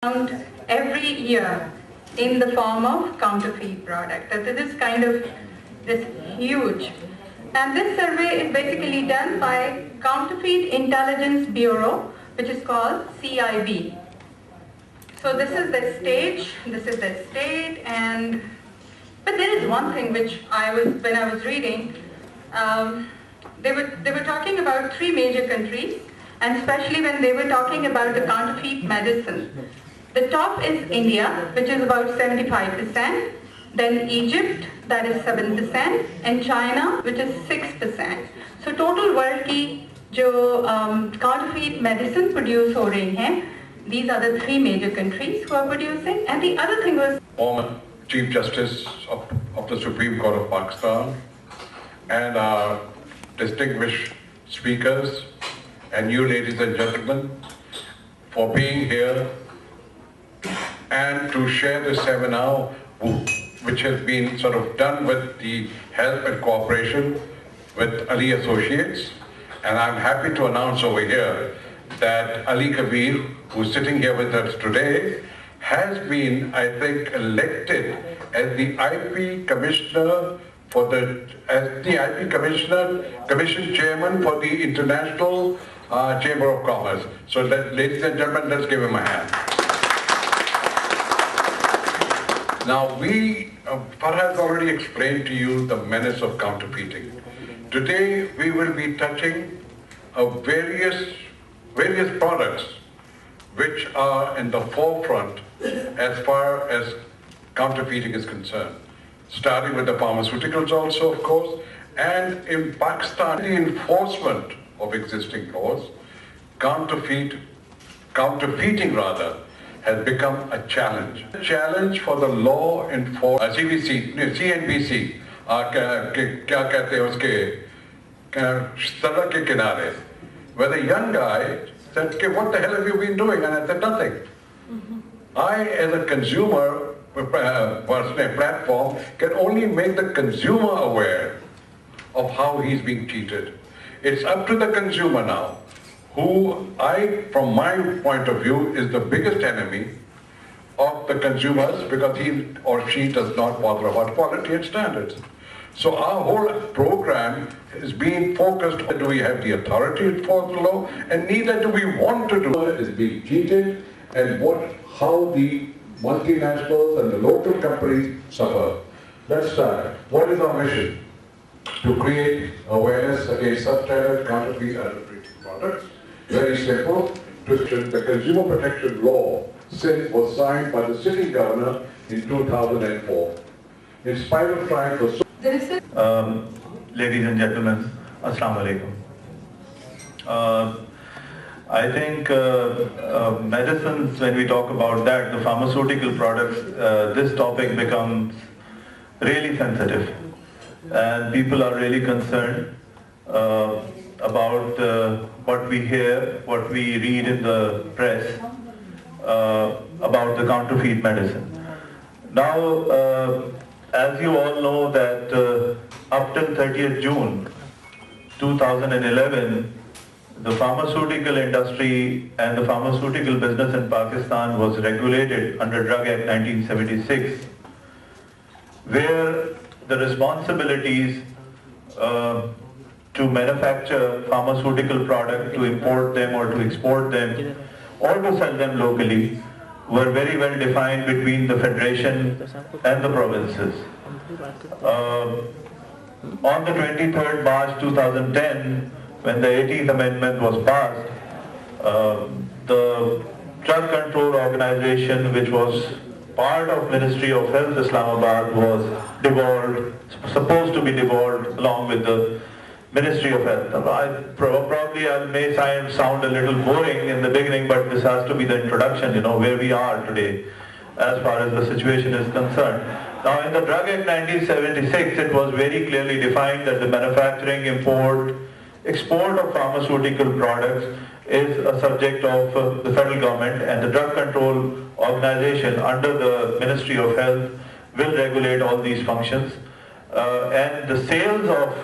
Found every year in the form of counterfeit product. That is this huge. And this survey is basically done by Counterfeit Intelligence Bureau, which is called CIB. So this is the stage, this is the state, but there is one thing which when I was reading, they were talking about three major countries, and especially when they were talking about the counterfeit medicine. The top is India, which is about 75%, then Egypt, that is 7%, and China, which is 6%. So total world की जो counterfeit medicine produce हो रही हैं, these are the three major countries who are producing. And the other thing was former Chief Justice of the Supreme Court of Pakistan and our distinguished speakers and you ladies and gentlemen for being here and to share this seminar which has been sort of done with the help and cooperation with Ali Associates. And I'm happy to announce over here that Ali Kabir, who's sitting here with us today, has been, I think, elected as the IP Commissioner Commission Chairman for the International Chamber of Commerce. So ladies and gentlemen, let's give him a hand. Now Farhad already explained to you the menace of counterfeiting. Today we will be touching various products which are in the forefront as far as counterfeiting is concerned. Starting with the pharmaceuticals also, of course, and in Pakistan, the enforcement of existing laws, counterfeiting has become a challenge. A challenge for the law enforcement, CNBC, क्या कहते हैं उसके सड़क के किनारे, where the young guy said, okay, what the hell have you been doing? And I said, nothing. I, as a consumer platform, can only make the consumer aware of how he's being treated. It's up to the consumer now, who from my point of view, is the biggest enemy of the consumers because he or she does not bother about quality and standards. So our whole program is being focused on, do we have the authority to enforce the law, and neither do we want to do it. Is being cheated, and how the multinationals and the local companies suffer. Let's start. What is our mission? To create awareness against substandard counterfeit and adulterated products. Very simple. The Consumer Protection Law was signed by the sitting governor in 2004. In spite of trying for ladies and gentlemen, Assalamu alaikum. I think medicines, when we talk about that, the pharmaceutical products, this topic becomes really sensitive. And people are really concerned about what we hear, what we read in the press about the counterfeit medicine. Now, as you all know that up till 30th June 2011, the pharmaceutical industry and the pharmaceutical business in Pakistan was regulated under Drug Act 1976, where the responsibilities to manufacture pharmaceutical products, to import them or to export them, or to sell them locally, were very well defined between the Federation and the provinces. On the 23rd March 2010, when the 18th Amendment was passed, the Drug Control Organization, which was part of Ministry of Health Islamabad, was devolved, supposed to be devolved along with the Ministry of Health. Probably I may sound a little boring in the beginning, but this has to be the introduction, where we are today as far as the situation is concerned. Now in the Drug Act 1976, it was very clearly defined that the manufacturing, import, export of pharmaceutical products is a subject of the federal government, and the Drug Control Organization under the Ministry of Health will regulate all these functions. And the sales of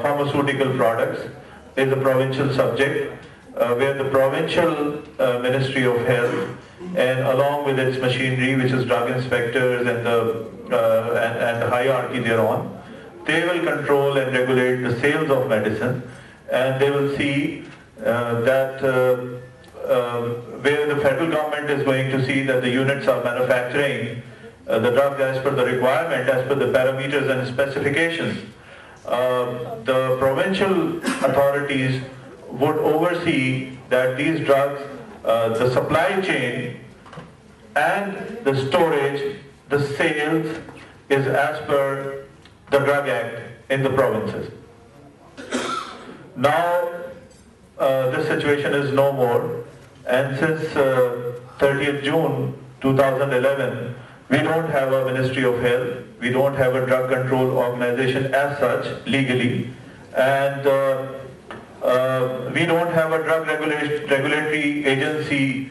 pharmaceutical products is a provincial subject, where the provincial Ministry of Health and along with its machinery, which is drug inspectors and the hierarchy thereon, they will control and regulate the sales of medicine, and they will see that where the federal government is going to see that the units are manufacturing the drugs as per the requirement, as per the parameters and specifications, the provincial authorities would oversee that these drugs, the supply chain and the storage, the sales is as per the Drug Act in the provinces. Now this situation is no more, and since 30th June 2011, we don't have a Ministry of Health, we don't have a drug control organization as such legally, and we don't have a drug regulatory agency,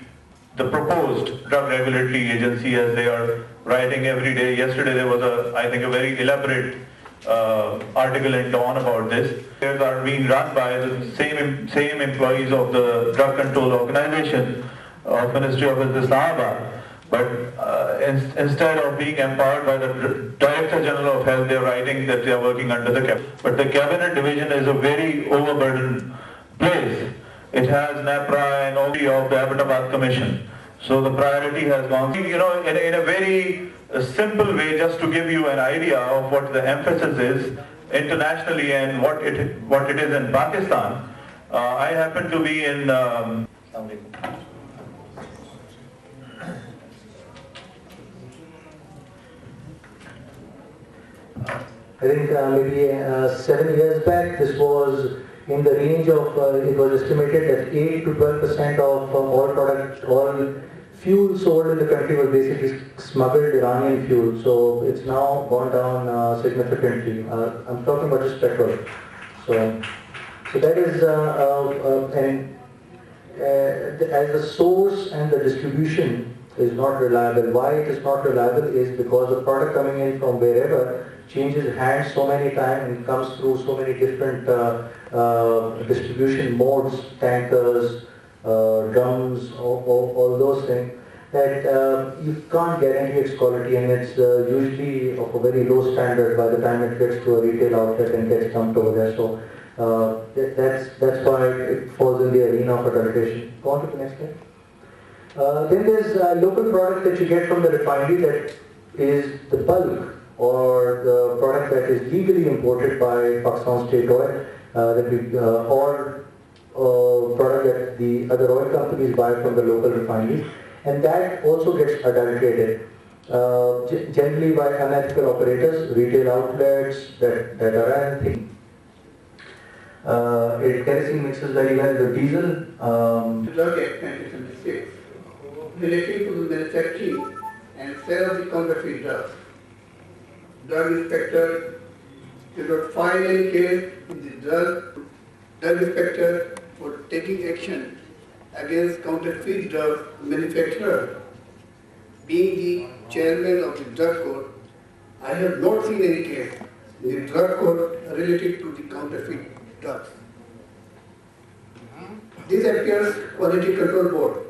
the proposed drug regulatory agency as they are writing every day. Yesterday there was I think a very elaborate article in Dawn about this. They are being run by the same employees of the drug control organization of Ministry of Health Islamabad. But instead of being empowered by the Director General of Health, they are writing that they are working under the cabinet. But the cabinet division is a very overburdened place. It has NAPRA and all of the Ahmedabad Commission. So the priority has gone, in a very simple way, just to give you an idea of what the emphasis is internationally and what it is in Pakistan. I happen to be in I think maybe 7 years back, this was in the range of, it was estimated that 8 to 12% of all fuel sold in the country was basically smuggled Iranian fuel. So it's now gone down significantly. I'm talking about just petrol. So that is, as the source and the distribution is not reliable. Why it is not reliable is because the product coming in from wherever changes hands so many times and comes through so many different distribution modes, tankers, drums, all those things, that you can't guarantee its quality, and it's usually of a very low standard by the time it gets to a retail outlet and gets dumped over there. So that's why it falls in the arena of adulteration. Go on to the next slide. Then there's a local product that you get from the refinery that is the bulk or the product that is legally imported by Pakistan State Oil, or product that the other oil companies buy from the local refineries, and that also gets adulterated, generally by unethical operators, retail outlets that are anything. Kerosene mixes very well with diesel. Drug Act 1976 relating to the manufacturing and sale of the counterfeit drugs. Drug inspector did not find any case in the drug inspector for taking action against counterfeit drug manufacturer. Being the chairman of the drug court, I have not seen any case in the drug court related to the counterfeit drugs. This appears Quality Control Board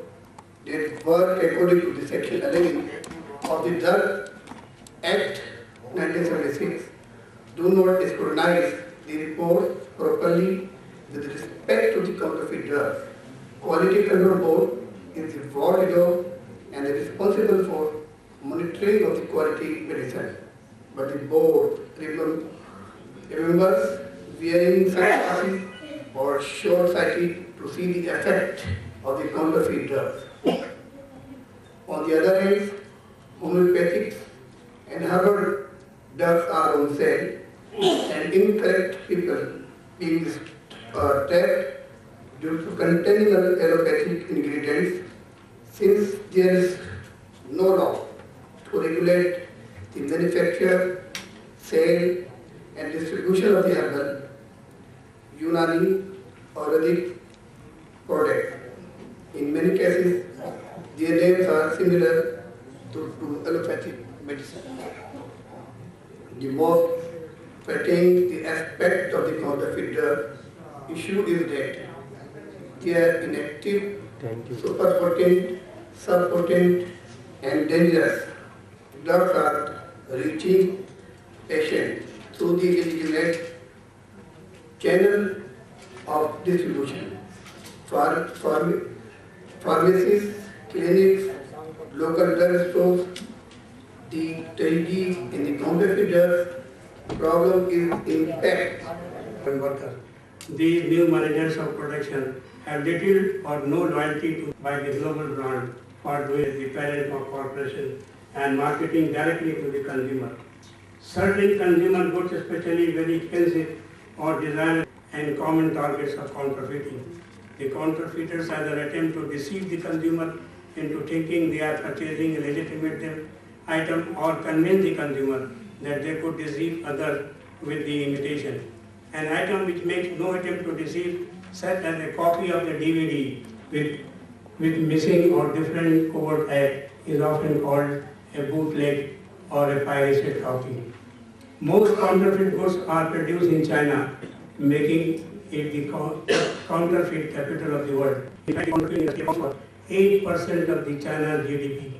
that work according to the Section 11 of the Drug Act 1976 do not scrutinize the reports properly with respect to the counterfeit drugs. Quality Control Board is the watchdog and responsible for monitoring of the quality medicine. But the board remembers wearing sunglasses or short-sighted to see the effect of the counterfeit drugs. On the other hand, homeopathic and herbal drugs are on sale, and incorrect people being trapped due to containing allopathic ingredients. Since there is no law to regulate the manufacture, sale, and distribution of the herbal, Unani or Vedic product, in many cases, their names are similar to allopathic medicine. The most pertaining the aspect of the counterfeit drug issue is that they are inactive, superpotent, subpotent and dangerous. Drugs are reaching patients through the illegitimate channel of distribution. Pharmacies, clinics, local drug stores, the tragedy in the counterfeit drugs problem is impact on workers. These new managers of production have little or no loyalty to by the global brand for doing the parent of corporation and marketing directly to the consumer. Certain consumer goods, especially very expensive or desired and common targets of counterfeiting. The counterfeiters either attempt to deceive the consumer into thinking they are purchasing a legitimate item or convince the consumer that they could deceive others with the imitation. An item which makes no attempt to deceive, such as a copy of the DVD with missing or different covert act, is often called a bootleg or a pirated copy. Most counterfeit goods are produced in China, making it the counterfeit capital of the world. In fact, counterfeit accounts for 8% of the China's GDP.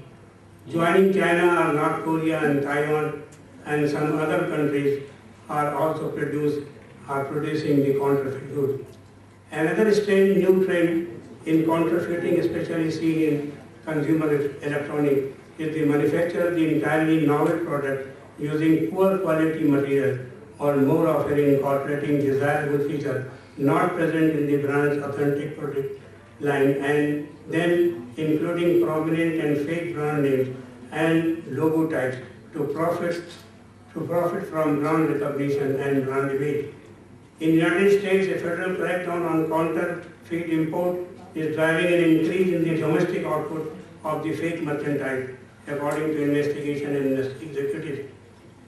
Joining China are North Korea and Taiwan, and some other countries are also producing the counterfeit goods. Another strange new trend in counterfeiting, especially seen in consumer electronics, is the manufacture of the entirely novel product using poor quality material or more often incorporating desirable features not present in the brand's authentic product line, and then including prominent and fake brand names and logo types to profit from brand recognition and brand image. In the United States, a federal crackdown on counterfeit import is driving an increase in the domestic output of the fake merchandise, according to investigation and executives.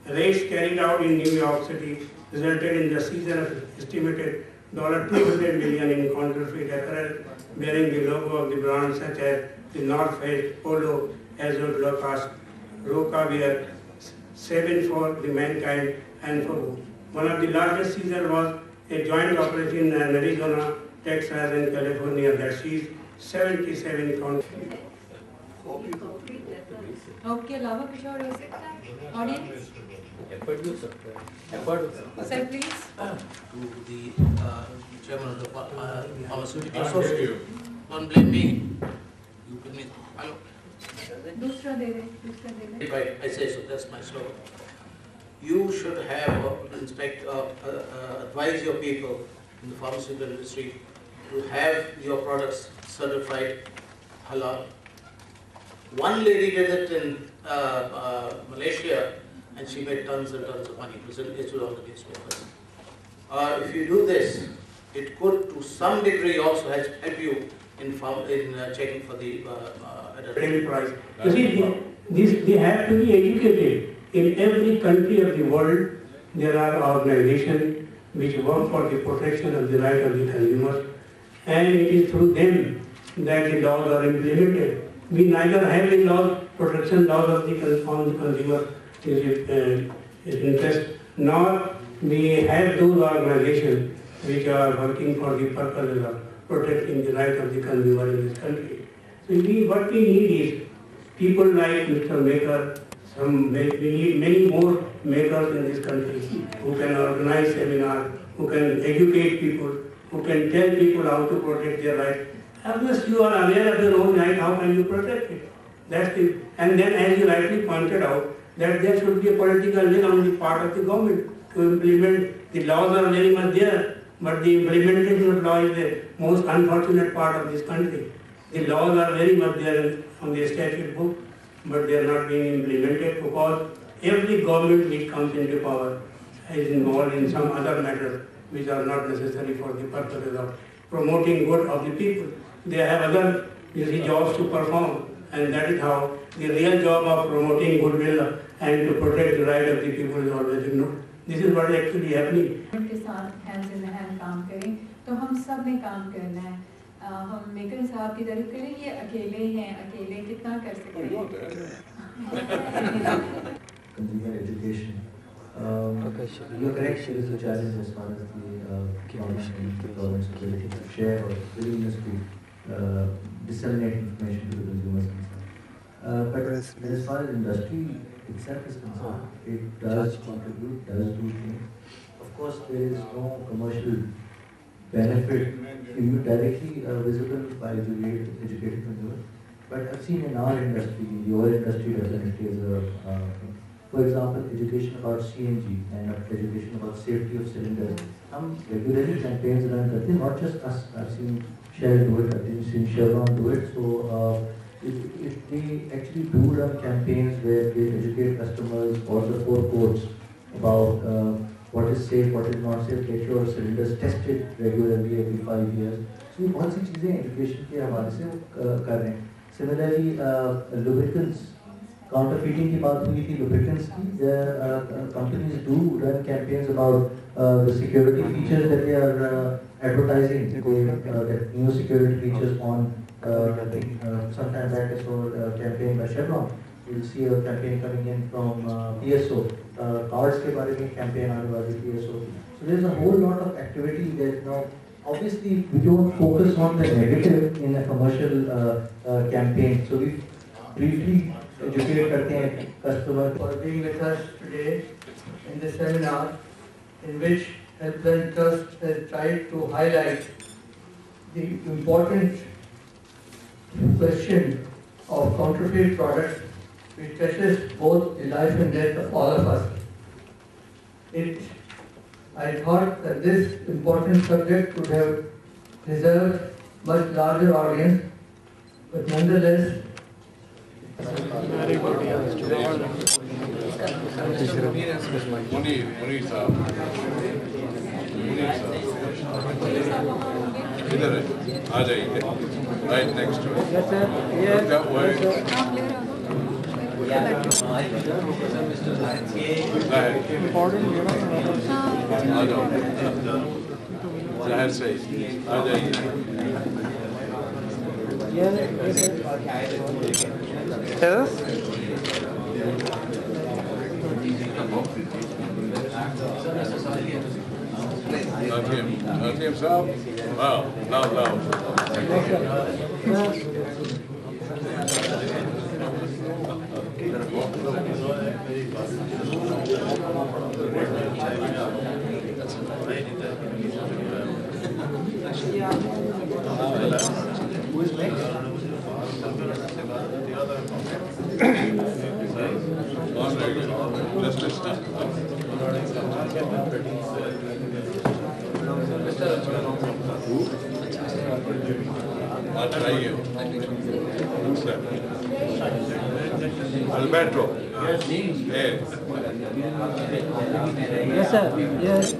Raids carried out in New York City resulted in the seizure of estimated $200 million in counterfeit apparel bearing the logo of the brands such as the North Face, Polo, Azure, Lacoste, Roca Wear, 7 for the Mankind, and for one of the largest seizures was a joint operation in Arizona, Texas, and California that seized 77 counterfeit. आपके अलावा कुछ और हो सकता है audience sir please to the chairman of the pharmaceutical association. Don't blame me. You give me hello. दूसरा दे रहे If I say so, that's my slogan. You should have advise your people in the pharmaceutical industry to have your products certified halal. One lady did it in Malaysia, and she made tons and tons of money. It was all the newspapers. If you do this, it could, to some degree, also help you in checking for the Daily price. You see, they have to be educated. In every country of the world, there are organizations which work for the protection of the right of the consumer, and it is through them that the laws are implemented. We neither have the laws, protection laws of the consumer interest, nor we have those organizations which are working for the purpose of protecting the right of the consumer in this country. So what we need is people like Mr. Maker. We need many more makers in this country who can organize seminars, who can educate people, who can tell people how to protect their rights. Unless you are aware of your own right, how can you protect it? And then, as you rightly pointed out, that there should be a political will on the part of the government to implement. The laws are very much there, but the implementation of law is the most unfortunate part of this country. The laws are very much there on the statute book, but they are not being implemented because every government which comes into power is involved in some other matters which are not necessary for the purposes of promoting good of the people. They have other jobs to perform, and that is how the real job of promoting goodwill and to protect the right of the people is always ignored. This is what is actually happening. उनके साथ hand in hand काम करें तो हम सब ने काम करना है हम मेकर साहब की तारीफ करें ये अकेले हैं अकेले कितना कर सकते हैं Consumer education. You're correct, there is a challenge as far as the government security to share or willingness to disseminate information to the consumers. But as far as industry itself is concerned, it does contribute, does do things. Of course, there is no commercial benefit to you directly visible by educated consumers. But I've seen in our industry, in the oil industry definitely is a for example, education about CNG and education about safety of cylinders. Some regularly campaigns run करते हैं, not just us. I've seen Shell do it, I've seen Chevron do it. So if they actually do run campaigns where they educate customers or the forecourts about what is safe, what is not safe, get your cylinders tested regularly every 5 years. So बहुत सी चीजें education के हवाले से कर रहे हैं. Similarly, lubricants. Counterfeiting की बात हुई थी, lubricants की, companies do run campaigns about the security features that they are advertising. That new security features on sometime back I saw a campaign by Chevron. You'll see a campaign coming in from PSO. Cars के बारे में campaign आने वाली PSO. So there's a whole lot of activity that now. Obviously, we don't focus on the negative in a commercial campaign. So we briefly educate करते हैं customer for being with us today in this seminar, in which Helpline Trust has tried to highlight the important question of counterfeit products, which touches both the life and death of all of us. I thought that this important subject could have deserved much larger audience, but nonetheless, Munir साहब इधर है, आ जाइए, right next to आ जाओ, जाहिर से आ जाइए. Natim Saab? Wow, now. who is next? Alberto. Yes, sir. Yes.